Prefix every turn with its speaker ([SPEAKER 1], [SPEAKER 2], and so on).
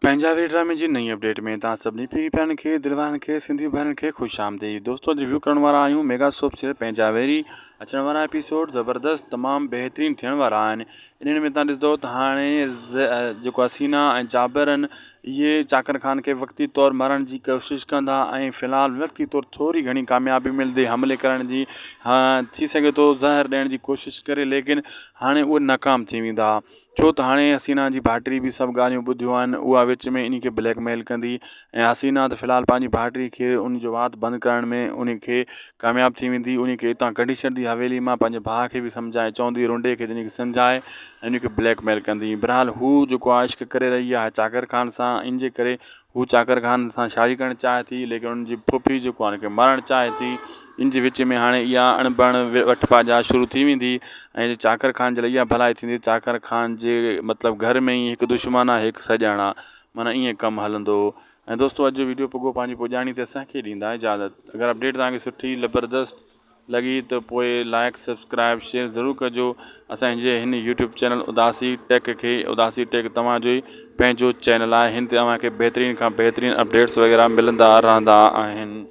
[SPEAKER 1] पंजाबी ड्रामे जी नई अपडेट में तव्हां सभिनी प्रिय पियारनि खे दिलवारनि खे सिंधी भाउरनि खे ख़ुशि आमदीद। दोस्तों रिव्यू करण वारा आहियूं मेगा सोप सीरियल पंजाबेरी। अचण वारा एपिसोड ज़बरदस्त तमामु बहितरीनु थियण वारा आहिनि। इन्हनि में तव्हां ॾिसंदो त हाणे जेको हसीना ऐं जाबिर आहिनि इहे चाकर ख़ान खे वक़्ती तौरु मारण जी कोशिशि कंदा ऐं फ़िलहालु वक़्ती तौरु थोरी घणी कामयाबी मिलंदी हमले करण जी। थी सघे थो ज़हर ॾियण जी कोशिशि करे लेकिन हाणे उहे नाकाम थी वेंदा छो त हाणे हसीना जी भाइटी बि सभु ॻाल्हियूं ॿुधियूं आहिनि। उहा विच में इन खे ब्लैकमेल कंदी ऐं हसीना त फ़िलहालु पंहिंजी भाइटी खे उन जो वात बंदि करण में उन खे कामयाबु थी वेंदी। उन खे हितां कढी छॾंदी हवेली मां। पंहिंजे भाउ खे बि सम्झाए चवंदी रुंडे खे उन खे सम्झाए ऐं उन खे ब्लैकमेल कंदी। बहरहाल हू जेको आहे इश्क करे रही आहे चाकर ख़ान सां। इन जे करे हू चाकर ख़ान सां शादी करणु चाहे थी लेकिन उनजी फुफी जेको आहे उनखे मारणु चाहे थी। इन जे विच में हाणे इहा अणबण वठ पाजा शुरू थी वेंदी ऐं चाकर ख़ान जे लाइ इहा भलाई थींदी। चाकर ख़ान जे मतिलबु घर में ई हिकु दुश्मन आहे हिकु सॼण आहे माना ईअं कमु हलंदो। ऐं दोस्तों अॼु जो वीडियो पुॻो पंहिंजी पुॼाणी ते असांखे ॾींदा इजाज़त। अगरि अपडेट तव्हांखे सुठी ज़बरदस्त लॻी त पोइ लाइक सब्सक्राइब शेयर ज़रूरु कजो। असांजे हिन यूट्यूब चैनल उदासी टेक खे उदासी टेक तव्हांजो ई पंहिंजो चैनल आहे। हिन ते तव्हांखे बहितरीन खां बहितरीन अपडेट्स वग़ैरह मिलंदा रहंदा आहिनि।